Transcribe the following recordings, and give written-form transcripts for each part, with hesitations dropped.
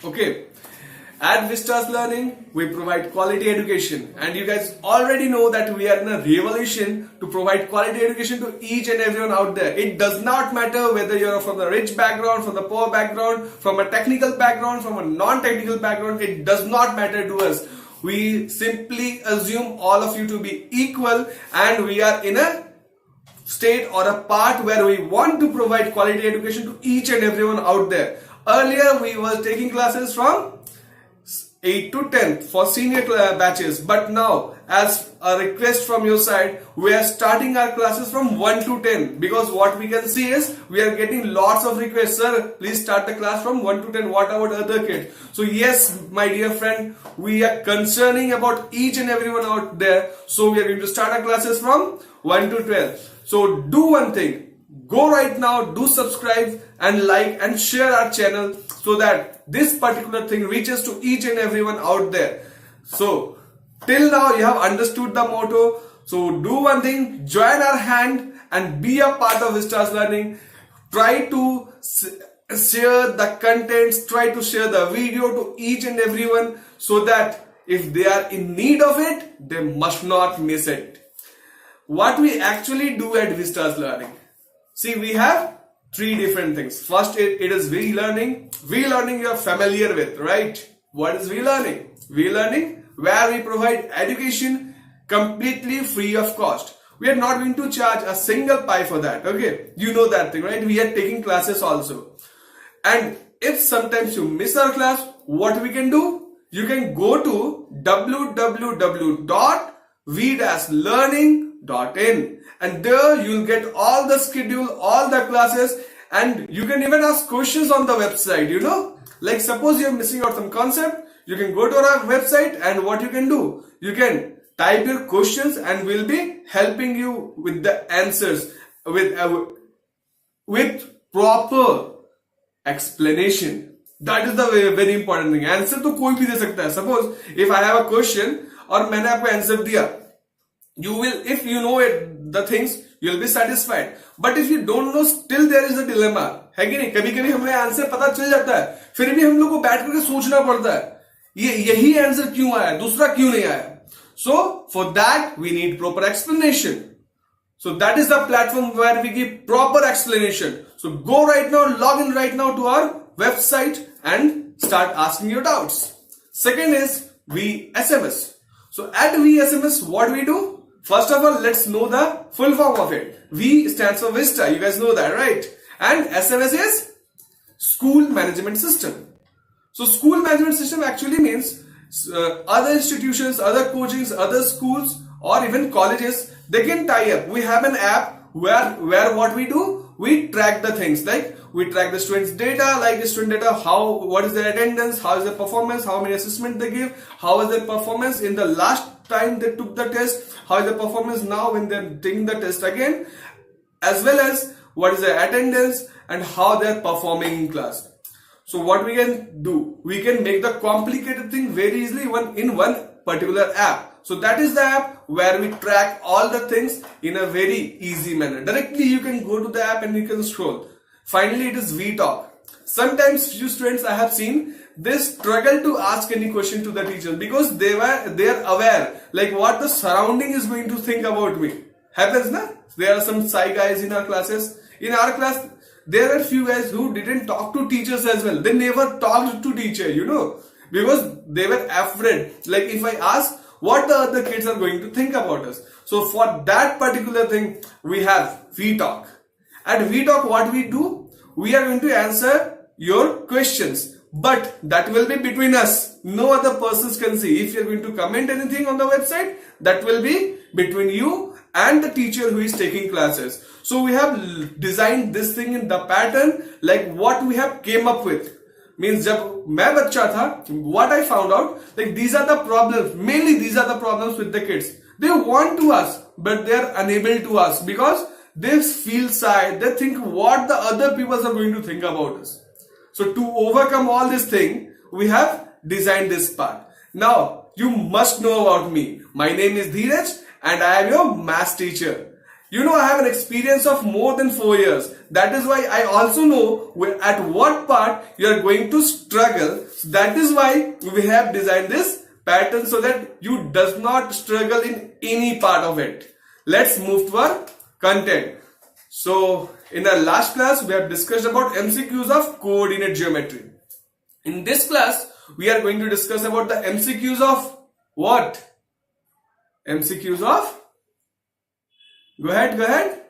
Okay. At Vistas Learning, we provide quality education, and you guys already know that we are in a revolution to provide quality education to each and everyone out there. It does not matter whether you're from the rich background, from the poor background, from a technical background, from a non-technical background. It does not matter to us. We simply assume all of you to be equal, and we are in a state or a part where we want to provide quality education to each and everyone out there. Earlier, we were taking classes from 8 to 10 for senior batches, but now as a request from your side, we are starting our classes from 1 to 10, because what we can see is we are getting lots of requests. Sir, please start the class from 1 to 10. What about other kids? So yes, my dear friend, we are concerning about each and everyone out there. So we are going to start our classes from 1 to 12. So do one thing. Go right now, do subscribe and like and share our channel so that this particular thing reaches to each and everyone out there. So till now you have understood the motto. So do one thing, join our hand and be a part of Vistas Learning. Try to share the contents, try to share the video to each and everyone so that if they are in need of it, they must not miss it. What we actually do at Vistas Learning. See, we have three different things. First, it is V-Learning. V-Learning you are familiar with, right? What is V-Learning? V-Learning, where we provide education completely free of cost. We are not going to charge a single pie for that, okay? You know that thing, right? We are taking classes also. And if sometimes you miss our class, what we can do? You can go to www.v-learning.in, and there you'll get all the schedule, all the classes, and you can even ask questions on the website, you know. Like suppose you're missing out some concept, you can go to our website and what you can do? You can type your questions and we'll be helping you with the answers with proper explanation. That is the very important thing. Answer तो कोई भी दे सकता है. Suppose if I have a question और मैंने आपको answer दिया, you will, if you know it, the things, you will be satisfied. But if you don't know, still there is a dilemma. है कि नहीं? कभी कभी हमें आंसर पता चल जाता है, फिर भी हम लोग को बैठ करके सोचना पड़ता है, यही आंसर क्यों आया, दूसरा क्यों नहीं आया. So for that we need proper explanation. So that is the platform where we give proper explanation. So go right now, log in right now to our website and start asking your doubts. Second is VSMS. So at VSMS, what we do? First of all, let's know the full form of it. V stands for Vista. You guys know that, right? And SMS is School Management System. So School Management System actually means other institutions, other coachings, other schools, or even colleges, they can tie up. We have an app where what we do? We track the things, like we track the students' data, like the student data, what is their attendance, how is their performance, how many assessment they give, how is their performance in the last time they took the test, how is their performance now when they're taking the test again, as well as what is their attendance and how they're performing in class. So what we can do, we can make the complicated thing very easily in one particular app. So that is the app where we track all the things in a very easy manner. Directly you can go to the app and you can scroll. Finally, it is VTalk. Sometimes few students I have seen, they struggle to ask any question to the teachers because they are aware like what the surrounding is going to think about me. Happens, na? There are some shy guys in our classes. In our class, there are few guys who didn't talk to teachers as well. They never talked to teacher, you know, because they were afraid. Like if I ask, what the other kids are going to think about us. So for that particular thing, we have VTalk. At VTalk, what we do? We are going to answer your questions, but that will be between us. No other persons can see. If you are going to comment anything on the website, that will be between you and the teacher who is taking classes. So we have designed this thing in the pattern like what we have came up with. Means जब मैं बच्चा था, what I found out, like these are the problems, mainly these are the problems with the kids. They want to ask, but they are unable to ask because they feel shy, they think what the other people are going to think about us. So to overcome all this thing, we have designed this part. Now, you must know about me. My name is Dheeraj and I am your maths teacher. You know, I have an experience of more than 4 years. That is why I also know at what part you are going to struggle. So that is why we have designed this pattern so that you does not struggle in any part of it. Let's move to our content. So in our last class, we have discussed about MCQs of coordinate geometry. In this class, we are going to discuss about the MCQs of what? MCQs of, go ahead.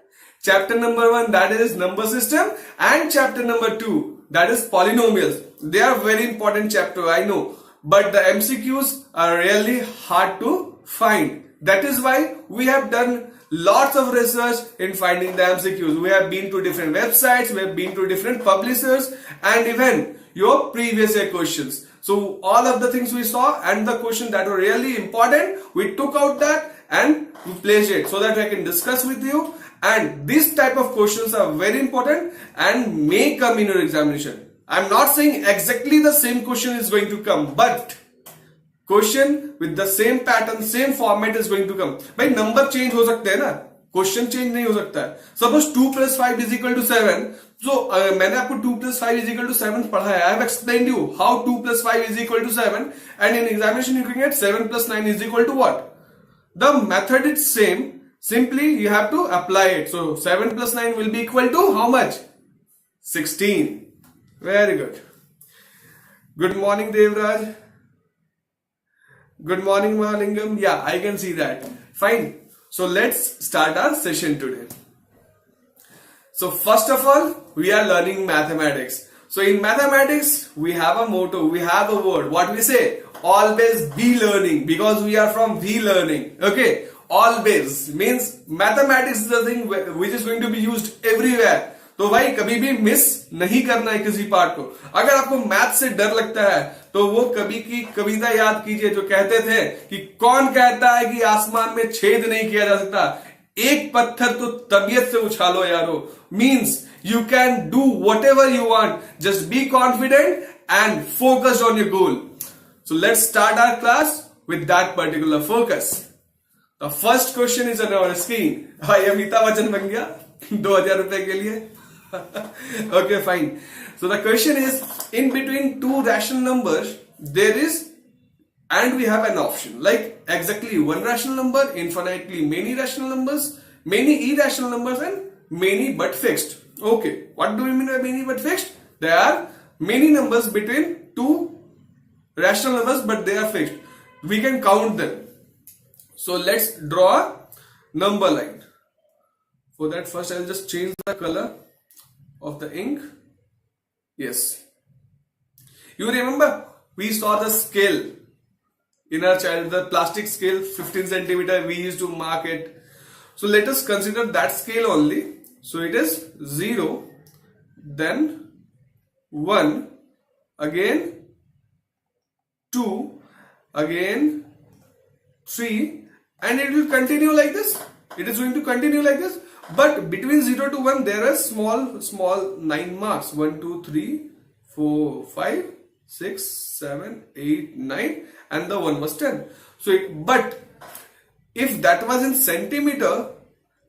Chapter number 1, that is number system, and chapter number 2, that is polynomials. They are very important chapter, I know, but the MCQs are really hard to find. That is why we have done lots of research in finding the MCQs. We have been to different websites, we have been to different publishers, and even your previous year questions. So all of the things we saw and the questions that were really important, we took out that and we placed it so that I can discuss with you. And this type of questions are very important and may come in your examination. I'm not saying exactly the same question is going to come, but question with the same pattern, same format is going to come. भाई number change हो सकते हैं ना, question change नहीं हो सकता है. Suppose 2 + 5 = 7. So मैंने आपको 2 + 5 = 7 पढ़ाया. I have explained you how 2 + 5 = 7, and in examination you can get 7 + 9 = what? The method is same. Simply you have to apply it. So 7 + 9 will be equal to how much? 16. Very good. Good morning, Devraj. Good morning, Mahalingam. Yeah, I can see that. Fine. So let's start our session today. So first of all, we are learning mathematics. So in mathematics, we have a motto, we have a word. What we say? Always be learning, because we are from be learning. Okay? Always means mathematics is the thing which is going to be used everywhere. तो भाई कभी भी miss नहीं करना है किसी part को. अगर आपको मैथ से डर लगता है तो वो कभी की कविता याद कीजिए जो कहते थे कि कौन कहता है कि आसमान में छेद नहीं किया जा सकता, एक पत्थर तो तबीयत से उछालो यारो. Means you can do whatever you want, just be confident and focused on your goal. So let's start our class with that particular focus. The first question is on our screen. भाई अमिताभ बच्चन बन गया 2000 रुपए के लिए. Okay, fine. So the question is, in between two rational numbers there is, and we have an option like exactly one rational number, infinitely many rational numbers, many irrational numbers, and many but fixed. Okay, what do we mean by many but fixed? There are many numbers between two rational numbers but they are fixed. We can count them. So let's draw a number line. For that, first I'll just change the color of the ink. Yes. You remember we saw the scale in our child, the plastic scale 15 centimeter, we used to mark it. So let us consider that scale only. So it is 0, then 1, again 2, again 3, and it will continue like this. It is going to continue like this. But between 0 to 1 there are small 9 marks. 1, 2, 3, 4, 5, 6, 7, 8, 9, and the 1 was 10. So but if that was in centimeter,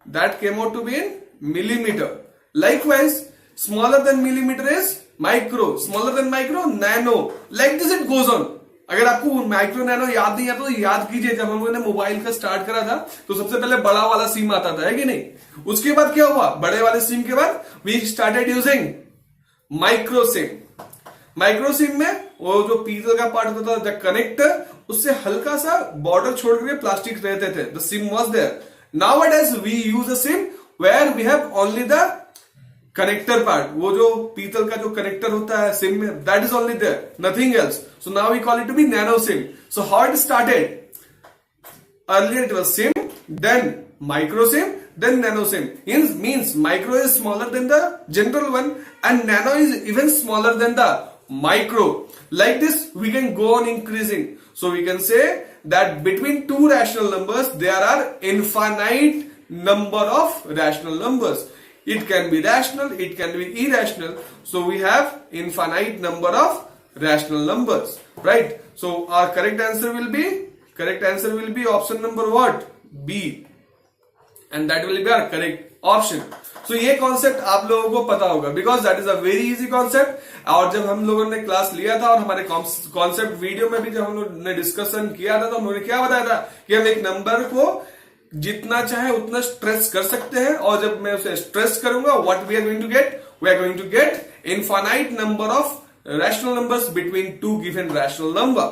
that came out to be in millimeter. Likewise, smaller than millimeter is micro, smaller than micro nano. Like this it goes on. अगर आपको micro nano याद नहीं आता तो याद कीजिए, जब हम लोगों ने मोबाइल का स्टार्ट करा था तो सबसे पहले बड़ा वाला सिम आता था, है कि नहीं? उसके बाद क्या हुआ? बड़े वाले सिम के बाद we started using micro SIM. Micro SIM में वो जो पीतल का पार्ट होता था, द कनेक्टर, उससे हल्का सा बॉर्डर छोड़ के प्लास्टिक रहते थे. The SIM was there. Nowadays we use a SIM where we have only the connector part. वो जो पीतल का जो कनेक्टर होता है सिम में, that is only there, nothing else. So now we call it to be nano SIM. So how it started? Earlier it was SIM, then micro SIM, then nano SIM. Means micro is smaller than the general one and nano is even smaller than the micro. Like this we can go on increasing. So we can say that between two rational numbers there are infinite number of rational numbers. It can be rational, it can be irrational. So we have infinite number of rational numbers, right? So our correct answer will be option number what? B. and that will be our correct option. So ये concept आप लोगों को पता होगा because that is a very easy concept. और जब हम लोगों ने क्लास लिया था और हमारे कॉन्सेप्ट वीडियो में भी जब हम लोगों ने डिस्कशन किया था तो हम लोगों ने क्या बताया था कि हम एक नंबर को जितना चाहे उतना स्ट्रेस कर सकते हैं और जब मैं उसे स्ट्रेस करूंगा what we are going to get, we are going to get infinite number of rational numbers between two given rational number.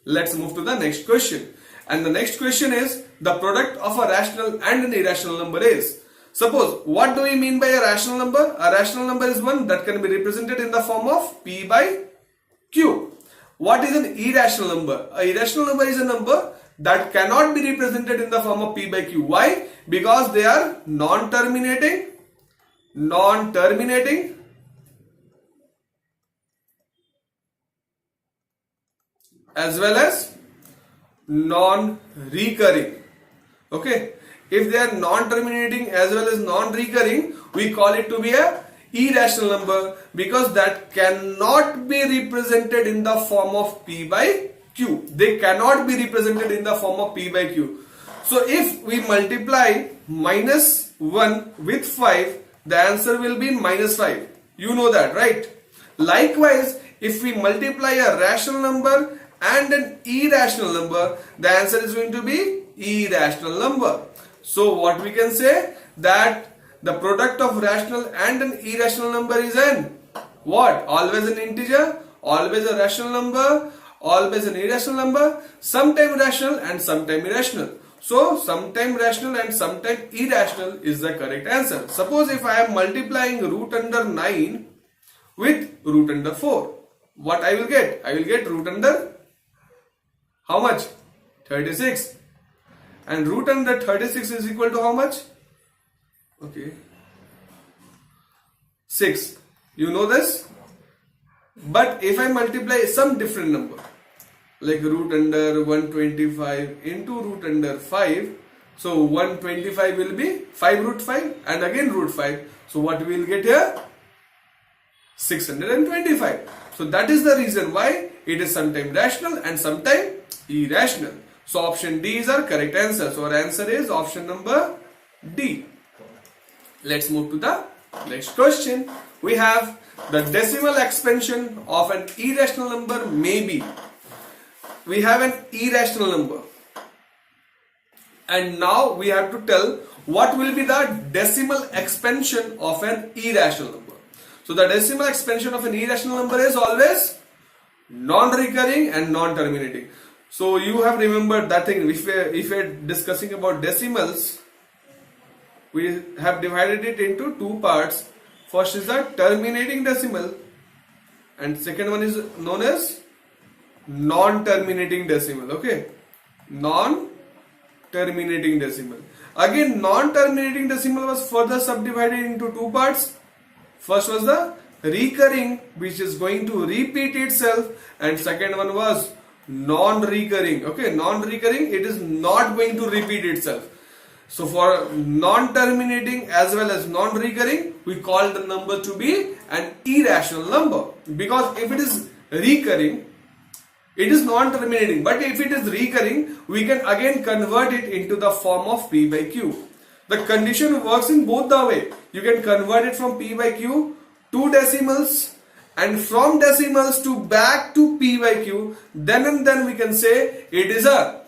Let's move to the next question. And the next question is the product of a rational and an irrational number is. Suppose, what do we mean by a rational number? A rational number is one that can be represented in the form of P by Q. What is an irrational number? A irrational number is a number that cannot be represented in the form of P by Q. Why? Because they are non-terminating, as well as non-recurring. Okay, if they are non-terminating as well as non-recurring, we call it to be a irrational number because that cannot be represented in the form of P by Q. They cannot be represented in the form of P by Q. So if we multiply -1 with 5, the answer will be -5. You know that, right? Likewise, if we multiply a rational number and an irrational number, the answer is going to be irrational number. So what we can say that the product of rational and an irrational number is an what? Always an integer, always a rational number, always an irrational number, sometime rational and sometime irrational. So sometime rational and sometime irrational is the correct answer. Suppose if I am multiplying root under 9 with root under 4, what I will get? I will get root under how much? 36. And root under 36 is equal to how much? Okay. 6. You know this? But if I multiply some different number, like root under 125 into root under 5, so 125 will be 5 root 5 and again root 5. So what we will get here? 625. So that is the reason why it is sometime rational and sometime irrational. So option D is our correct answer. So our answer is option number D. Let's move to the next question. We have the decimal expansion of an irrational number may be. We have an irrational number. And now we have to tell what will be the decimal expansion of an irrational number. So the decimal expansion of an irrational number is always non-recurring and non-terminating. So you have remembered that thing. If we are discussing about decimals, we have divided it into two parts. First is the terminating decimal and second one is known as non-terminating decimal. Okay, non-terminating decimal. Again, non-terminating decimal was further subdivided into two parts. First was the recurring, which is going to repeat itself, and second one was non-recurring. Okay, non-recurring, it is not going to repeat itself. So for non-terminating as well as non-recurring, we call the number to be an irrational number because if it is recurring, it is non-terminating, but if it is recurring, we can again convert it into the form of P by Q. The condition works in both the way. You can convert it from P by Q to decimals and from decimals to back to P by Q. Then and then we can say it is a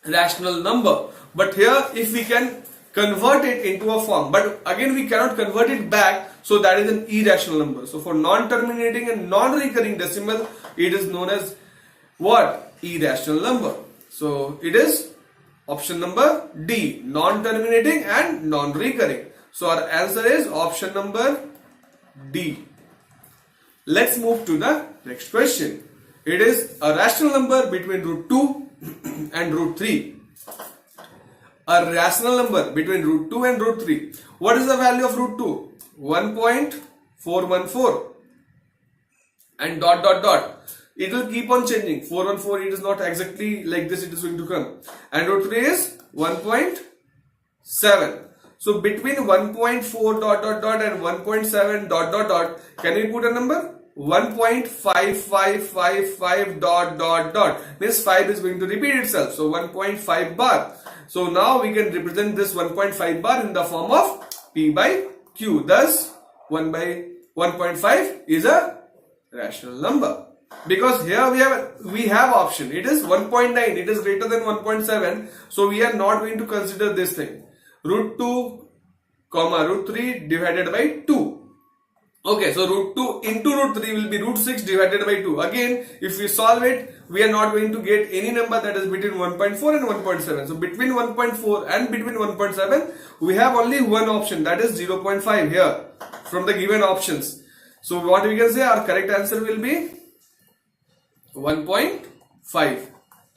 rational number. But here if we can convert it into a form, but again we cannot convert it back, so that is an irrational number. So for non-terminating and non-recurring decimal, it is known as what? Irrational number. So it is option number D, non-terminating and non-recurring. So our answer is option number D. Let's move to the next question. It is a rational number between root 2 and root 3. A rational number between root 2 and root 3. What is the value of root 2? 1.414 and dot dot dot. It will keep on changing. 414, it is not exactly like this, it is going to come. And root 3 is 1.7. So between 1.4 dot dot dot and 1.7 dot dot dot, can we put a number? 1.5555 dot dot dot, means 5 is going to repeat itself, so 1.5 bar. So now we can represent this 1.5 bar in the form of P by Q. Thus 1 by 1.5 is a rational number, because here we have option, it is 1.9, it is greater than 1.7, so we are not going to consider this thing, root 2 comma root 3 divided by 2. Okay, so root 2 into root 3 will be root 6 divided by 2. Again, if we solve it, we are not going to get any number that is between 1.4 and 1.7. So between 1.4 and between 1.7, we have only one option, that is 0.5 here from the given options. So what we can say, our correct answer will be 1.5.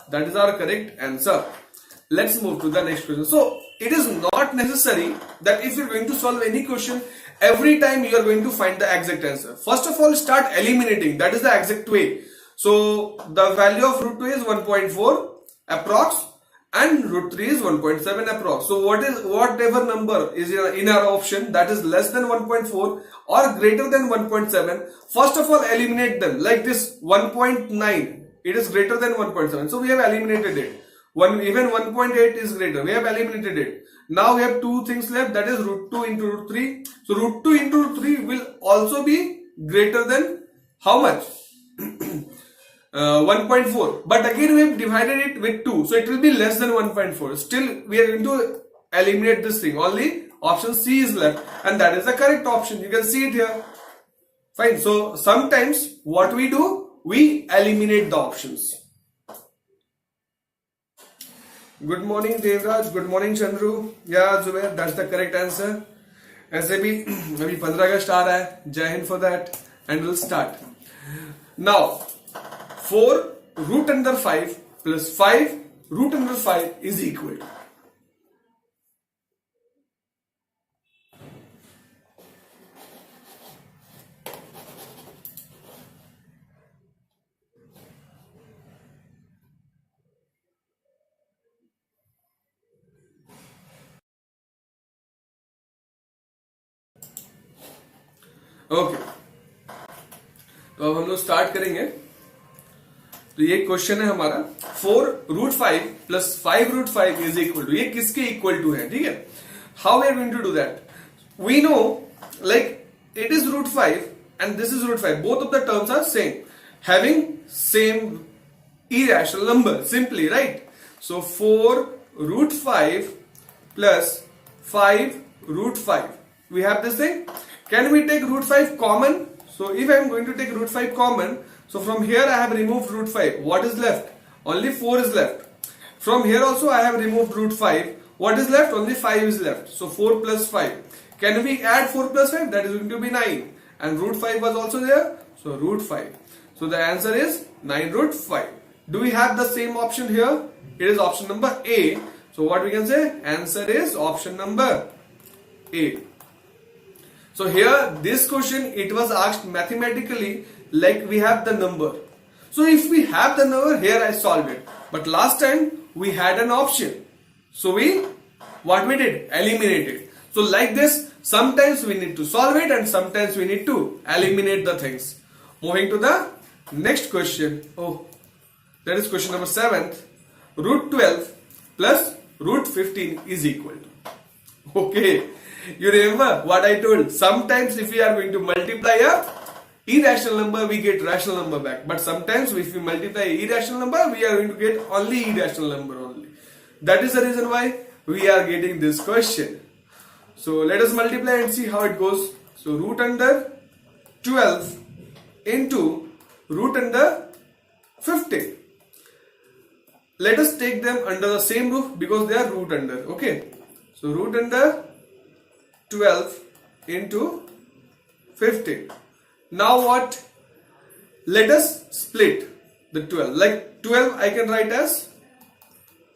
That is our correct answer. Let's move to the next question. So it is not necessary that if you're going to solve any question, every time you are going to find the exact answer. First of all, start eliminating. That is the exact way. So the value of root 2 is 1.4 approx and root 3 is 1.7 approx. So whatever number is in our option that is less than 1.4 or greater than 1.7, first of all eliminate them. Like this 1.9, it is greater than 1.7. So we have eliminated it. Even 1.8 is greater. We have eliminated it. Now we have two things left, that is root 2 into root 3. So root 2 into root 3 will also be greater than how much? 1.4. But again we have divided it with 2. So it will be less than 1.4. Still we are going to eliminate this thing. Only option C is left. And that is the correct option. You can see it here. Fine. So sometimes what we do, we eliminate the options. Good morning Devraj, good morning Chandru. Yeah Zubair, that's the correct answer. ऐसे भी अभी 15 अगस्त आ रहा है, जय Hind for that, and we'll start. Now 4 root under 5 plus 5 root under 5 is equal to. Okay तो अब हम लोग स्टार्ट करेंगे. तो ये क्वेश्चन है हमारा 4 root 5 plus 5 root 5 is equal to, ये किसके इक्वल टू है, ठीक है. How we are going to do that, we know like it is root 5 and this is root 5, both of the terms are same, having same irrational number, simply, right? So 4 root 5 plus 5 root 5, we have this thing. Can we take root 5 common? So if I am going to take root 5 common, so from here I have removed root 5. What is left? Only 4 is left. From here also I have removed root 5. What is left? Only 5 is left. So 4 plus 5. Can we add 4 plus 5? That is going to be 9. And root 5 was also there. So root 5. So the answer is 9 root 5. Do we have the same option here? It is option number A. So what we can say? Answer is option number A. So here this question, it was asked mathematically, like we have the number. So if we have the number, here I solved it. But last time we had an option. So what we did? Eliminated. So like this, sometimes we need to solve it and sometimes we need to eliminate the things. Moving to the next question. Oh, that is question number 7th. Root 12 plus root 15 is equal to. Okay. You remember what I told? Sometimes if we are going to multiply a irrational number, we get rational number back. But sometimes if we multiply irrational number, we are going to get only irrational number only. That is the reason why we are getting this question. So let us multiply and see how it goes. So root under 12 into root under 15. Let us take them under the same roof because they are root under. Okay. So root under 12 into 15. Now what? Let us split the 12. Like 12 I can write as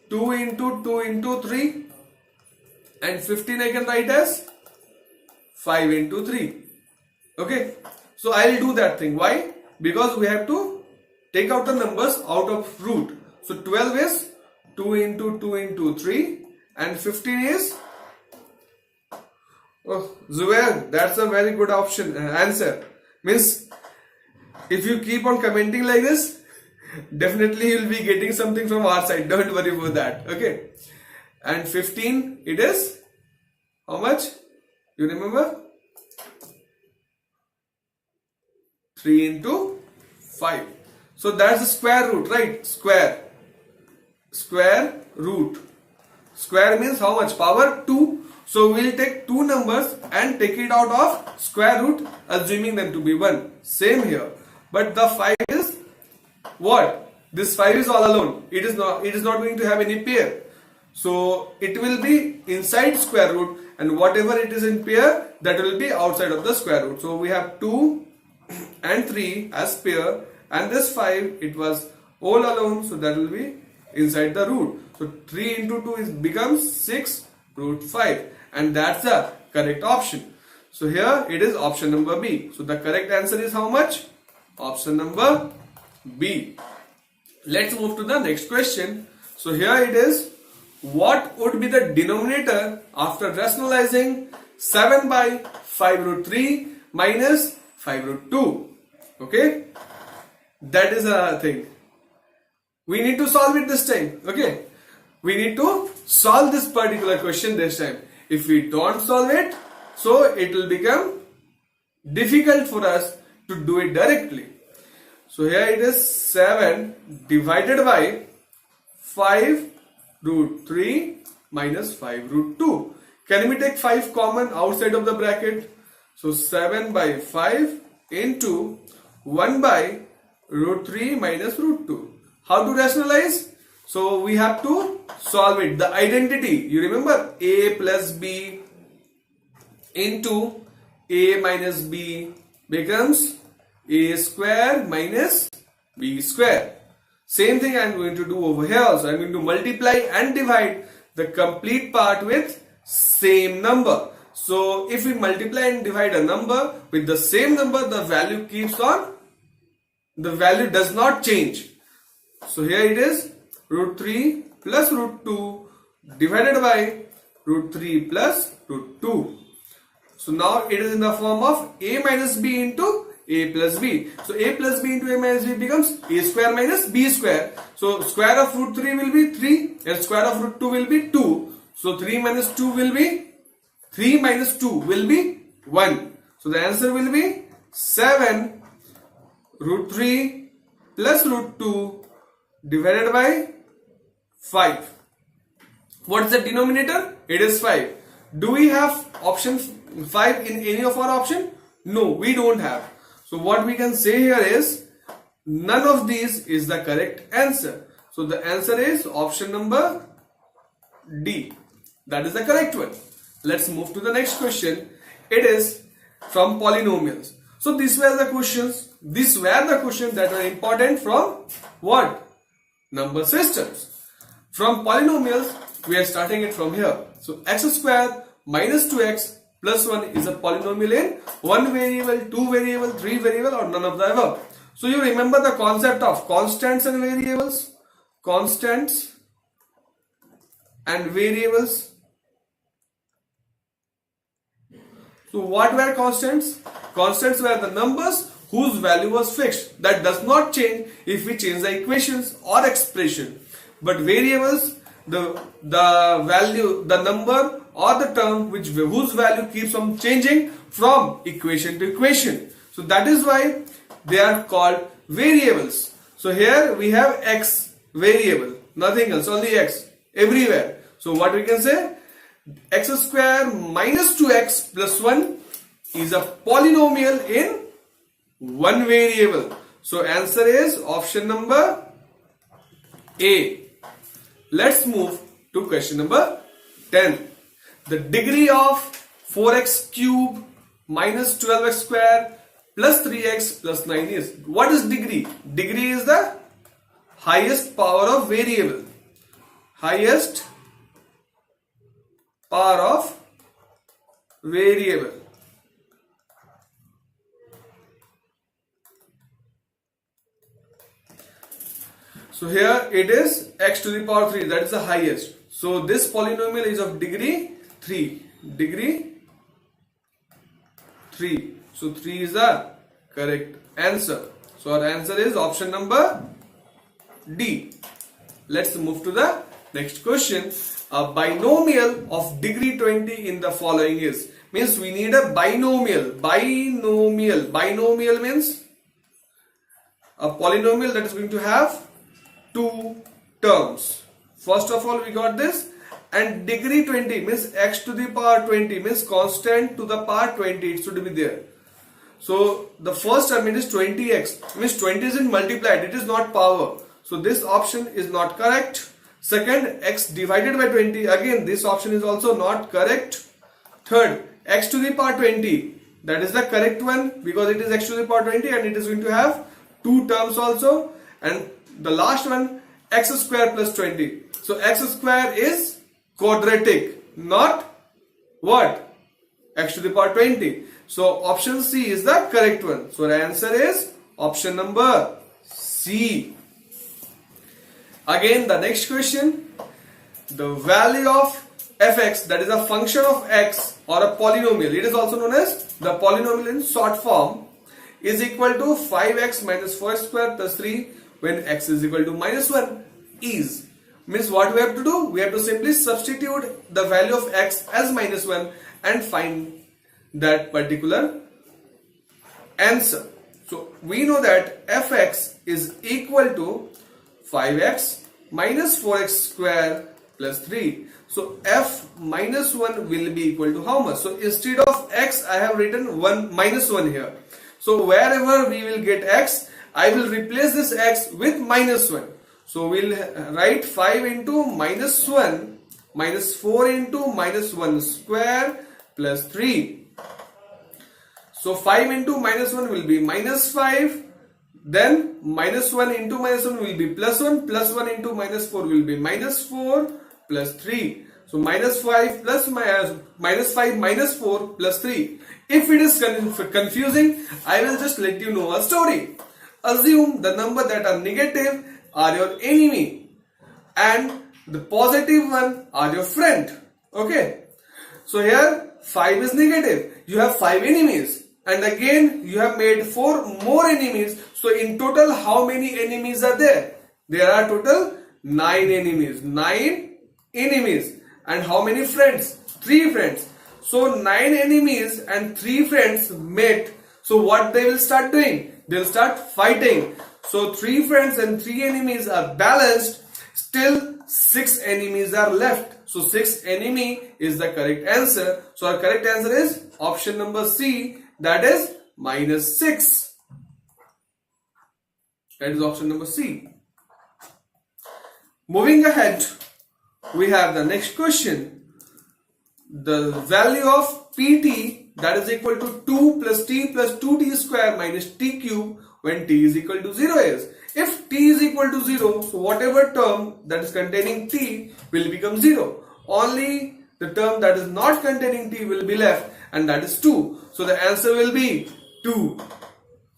2 into 2 into 3 and 15 I can write as 5 into 3. Okay. So I'll do that thing. Why? Because we have to take out the numbers out of root. So 12 is 2 into 2 into 3 and 15 is, oh, Zubair, that's a very good option, answer. Means If you keep on commenting like this, definitely you'll be getting something from our side. Don't worry about that. Okay. And 15, it is how much? You remember? 3 into 5. So that's the square root, right? Square root. Square means how much? Power 2. So we'll take two numbers and take it out of square root, assuming them to be 1. Same here. But the 5 is what? This 5 is all alone. It is not going to have any pair. So it will be inside square root, and whatever it is in pair, that will be outside of the square root. So we have 2 and 3 as pair, and this 5, it was all alone, so that will be inside the root. So 3 into 2 becomes 6 root 5, and that's the correct option. So here it is option number B. So the correct answer is how much? Option number B. Let's move to the next question. So here it is. What would be the denominator after rationalizing 7 by 5 root 3 minus 5 root 2? Okay. That is a thing. We need to solve it this time. Okay. We need to solve this particular question this time. If we don't solve it, so it will become difficult for us to do it directly. So here it is 7 divided by 5 root 3 minus 5 root 2. Can we take 5 common outside of the bracket? So 7 by 5 into 1 by root 3 minus root 2. How to rationalize? So we have to solve it. The identity, you remember, a plus b into a minus b becomes a square minus b square. Same thing I am going to do over here also. I am going to multiply and divide the complete part with same number. So if we multiply and divide a number with the same number, the value keeps on, the value does not change. So here it is root 3 plus root 2 divided by root 3 plus root 2. So now it is in the form of a minus b into a plus b. So a plus b into a minus b becomes a square minus b square. So square of root 3 will be 3 and square of root 2 will be 2. So 3 minus 2 will be 3 minus 2 will be 1. So the answer will be 7 root 3 plus root 2 divided by 5. What is the denominator? It is 5. Do we have option 5 in any of our option? No, we don't have. So what we can say here is none of these is the correct answer. So the answer is option number D. That is the correct one. Let's move to the next question. It is from polynomials. So these were the questions. These were the questions that were important from what? Number systems. From polynomials, we are starting it from here. So x square minus 2x plus 1 is a polynomial in 1 variable, 2 variable, 3 variable, or none of the above. So you remember the concept of constants and variables? Constants and variables. So what were constants? Constants were the numbers whose value was fixed, that does not change if we change the equations or expression. But variables, the value, the number or the term whose value keeps on changing from equation to equation. So that is why they are called variables. So here we have x variable, nothing else, only x everywhere. So what we can say? X square minus 2x plus 1 is a polynomial in 1 variable. So answer is option number A. Let's move to question number 10. The degree of 4x cube minus 12x square plus 3x plus 9 is. What is degree? Degree is the highest power of variable. Highest power of variable. So here it is x to the power 3, that is the highest. So this polynomial is of degree 3. Degree 3. So 3 is the correct answer. So our answer is option number D. Let's move to the next question. A binomial of degree 20 in the following is, means we need a binomial. Binomial means a polynomial that is going to have two terms. First of all, we got this, and degree 20 means x to the power 20 means constant to the power 20. It should be there. So the first term, it is 20x, means 20 isn't multiplied, it is not power. So this option is not correct. Second, x divided by 20, again this option is also not correct. Third, x to the power 20, that is the correct one because it is x to the power 20 and it is going to have two terms also. And the last one, x square plus 20. So x square is quadratic, not what? X to the power 20. So option C is the correct one. So the answer is option number C. Again, the next question, the value of fx, that is a function of x or a polynomial, it is also known as the polynomial in short form, is equal to 5x minus 4 square plus 3 when x is equal to minus 1 is. Means what we have to do? We have to simply substitute the value of x as minus 1 and find that particular answer. So we know that fx is equal to 5x minus 4x square plus 3. So f minus 1 will be equal to how much? So instead of x, I have written 1 minus 1 here. So wherever we will get x, I will replace this x with minus 1. So we'll write 5 into minus 1 minus 4 into minus 1 square plus 3. So 5 into minus 1 will be minus 5. Then minus 1 into minus 1 will be plus 1. Plus 1 into minus 4 will be minus 4 plus 3. So minus 5 plus minus 5 minus 4 plus 3. If it is confusing, I will just let you know a story. Assume the number that are negative are your enemy and the positive one are your friend. Okay. So here 5 is negative. You have 5 enemies. And again you have made 4 more enemies. So in total, how many enemies are there? There are total 9 enemies. 9 enemies. And how many friends? 3 friends. So 9 enemies and 3 friends met. So what they will start doing? They will start fighting. So 3 friends and 3 enemies are balanced. Still 6 enemies are left. So 6 enemy is the correct answer. So our correct answer is option number C. That is minus 6. That is option number C. Moving ahead, we have the next question. The value of pt, that is equal to 2 plus t plus 2t square minus t cube when t is equal to 0 is. If t is equal to 0, so whatever term that is containing t will become 0. Only the term that is not containing t will be left, and that is 2. So the answer will be 2.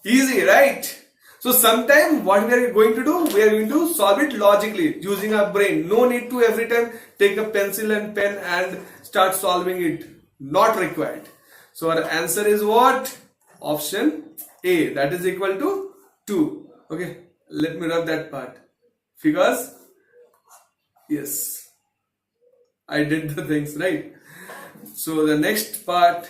Easy, right? So sometime what we are going to do, we are going to solve it logically using our brain. No need to every time take a pencil and pen and start solving it. Not required. So our answer is what? Option A, that is equal to 2. Okay, let me rub that part. Figures? Yes, I did the things right. So the next part,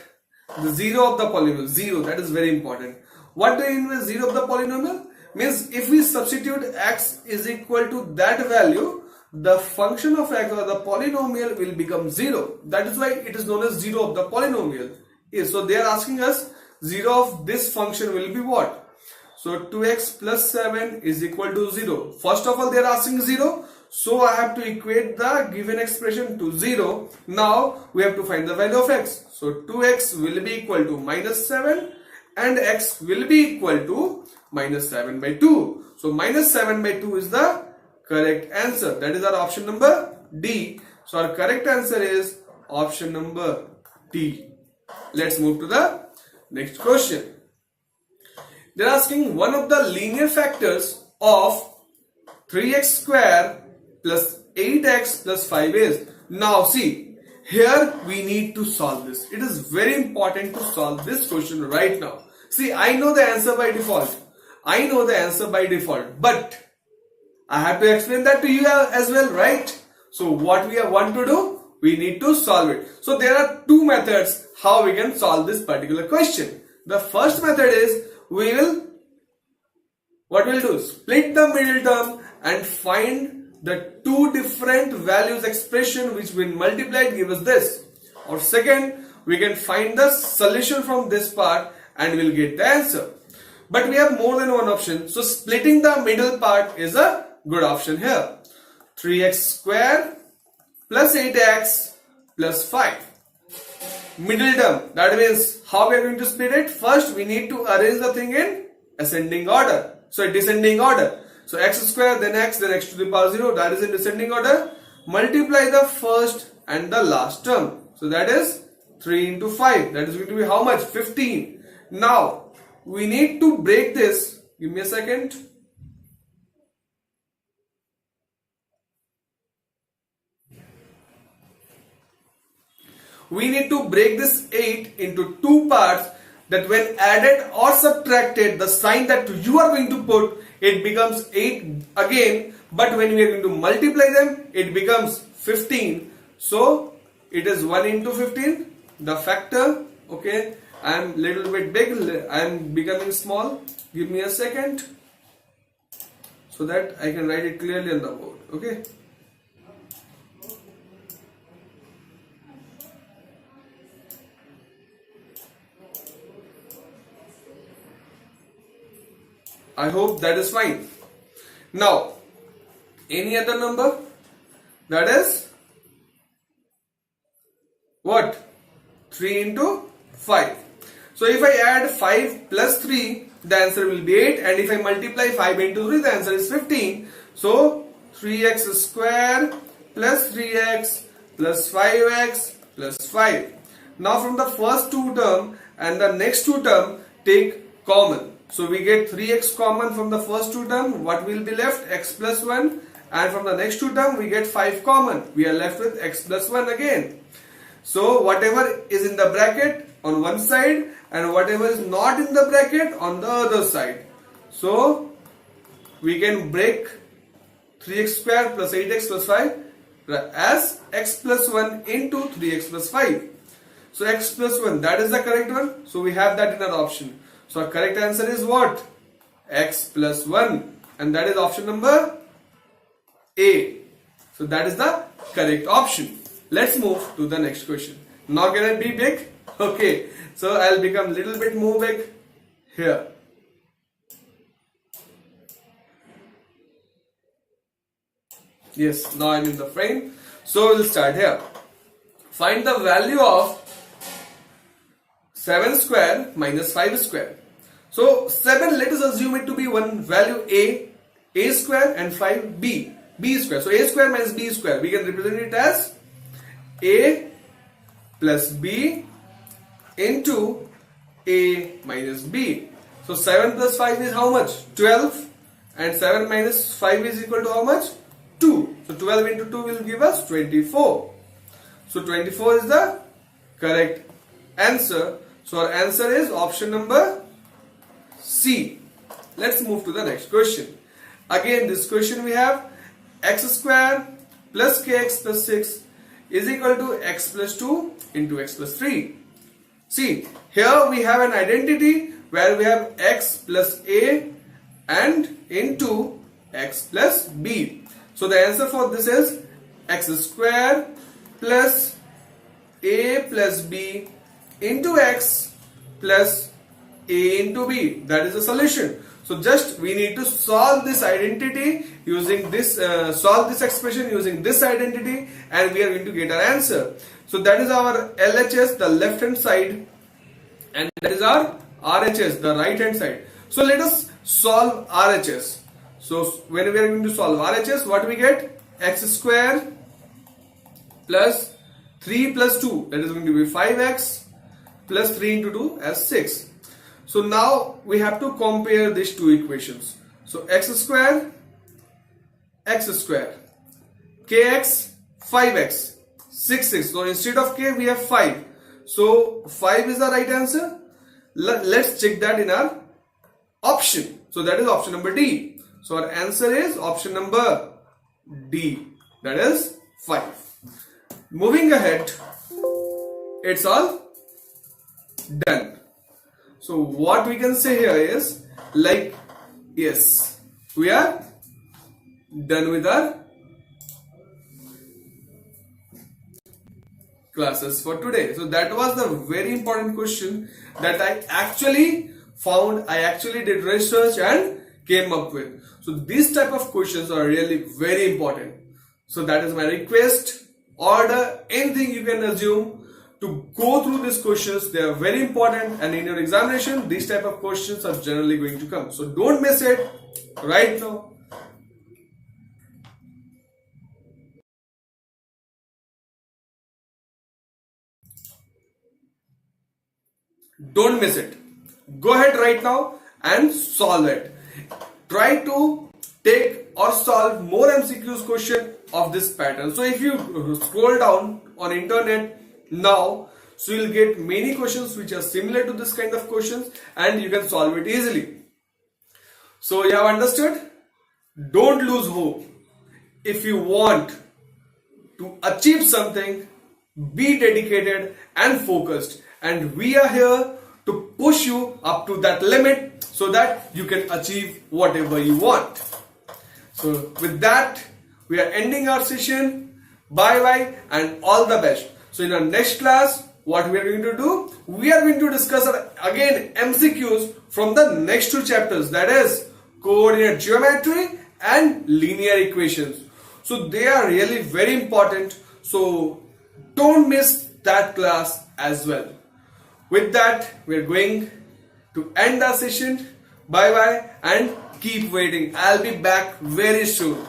the 0 of the polynomial. 0, that is very important. What do you mean by 0 of the polynomial? Means if we substitute x is equal to that value, the function of x or the polynomial will become 0. That is why it is known as 0 of the polynomial. Yes, so they are asking us 0 of this function will be what? So 2x plus 7 is equal to 0. First of all, they are asking 0. So I have to equate the given expression to 0. Now we have to find the value of x. So 2x will be equal to minus 7 and x will be equal to minus 7 by 2. So minus 7 by 2 is the correct answer. That is our option number D. So our correct answer is option number D. Let's move to the next question. They are asking one of the linear factors of 3x square plus 8x plus 5 is. Now see, here we need to solve this. It is very important to solve this question right now. See, I know the answer by default. I know the answer by default, but I have to explain that to you as well, right? So what we want to do, we need to solve it. So there are two methods how we can solve this particular question. The first method is what we'll do, split the middle term and find the two different values expression which when multiplied give us this. Or second, we can find the solution from this part and we'll get the answer. But we have more than one option. So splitting the middle part is a good option here. 3x square plus 8x plus 5. Middle term, that means how we are going to split it? First, we need to arrange the thing in ascending order. So descending order. So x square, then x to the power 0, that is in descending order. Multiply the first and the last term. So that is 3 into 5. That is going to be how much? 15. Now, we need to break this. Give me a second. We need to break this 8 into two parts, that when added or subtracted, the sign that you are going to put, it becomes 8 again, but when we are going to multiply them, it becomes 15. So it is 1 into 15, the factor. Okay, I am little bit big, I am becoming small. Give me a second so that I can write it clearly on the board. Okay. I hope that is fine. Now, any other number? That is what? 3 into 5. So if I add 5 plus 3, the answer will be 8. And if I multiply 5 into 3, the answer is 15. So 3x square plus 3x plus 5x plus 5. Now from the first two term and the next two term, take common. So we get 3x common from the first two term. What will be left? X plus 1. And from the next two term, we get 5 common. We are left with x plus 1 again. So whatever is in the bracket on one side and whatever is not in the bracket on the other side. So we can break 3x square plus 8x plus 5 as x plus 1 into 3x plus 5. So x plus 1, that is the correct one. So we have that in our option. So our correct answer is what? X plus 1. And that is option number A. So that is the correct option. Let's move to the next question. Now can I be big? Okay. So I'll become little bit more big here. Yes, now I'm in the frame. So we'll start here. Find the value of 7 square minus 5 square. So 7, let us assume it to be one value a square, and 5 b square. So a square minus b square, we can represent it as a plus b into a minus b. So 7 plus 5 is how much? 12, and 7 minus 5 is equal to how much? 2. So 12 into 2 will give us 24. So 24 is the correct answer. So our answer is option number C. Let's move to the next question. Again, this question we have x square plus kx plus 6 is equal to x plus 2 into x plus 3. See, here we have an identity where we have x plus a and into x plus b. So the answer for this is x square plus a plus b into x plus a into b. That is the solution. So just we need to solve this identity using this, solve this expression using this identity, and we are going to get our answer. So that is our LHS, the left hand side, and that is our RHS, the right hand side. So let us solve RHS. So when we are going to solve RHS, what we get? X square plus 3 plus 2, that is going to be 5x plus 3 into 2 as 6. So now we have to compare these two equations. So x square, kx, 5x, 6. So instead of k we have 5. So 5 is the right answer. Let's check that in our option. So that is option number D. So our answer is option number D. That is 5. Moving ahead, it's all done. So what we can say here is like, yes, we are done with our classes for today. So that was the very important question that I actually found. I actually did research and came up with. So these type of questions are really very important. So that is my request. Order anything you can assume to go through these questions. They are very important, and in your examination these type of questions are generally going to come. So don't miss it right now. Don't miss it. Go ahead right now and solve it. Try to take or solve more MCQs question of this pattern. So if you scroll down on internet now, so you'll get many questions which are similar to this kind of questions, and you can solve it easily. So you have understood? Don't lose hope. If you want to achieve something, be dedicated and focused, and we are here to push you up to that limit so that you can achieve whatever you want. So with that, we are ending our session. Bye bye and all the best. So in our next class, what we are going to do, we are going to discuss again MCQs from the next 2 chapters, that is coordinate geometry and linear equations. So they are really very important. So don't miss that class as well. With that, we are going to end our session. Bye bye and keep waiting. I'll be back very soon.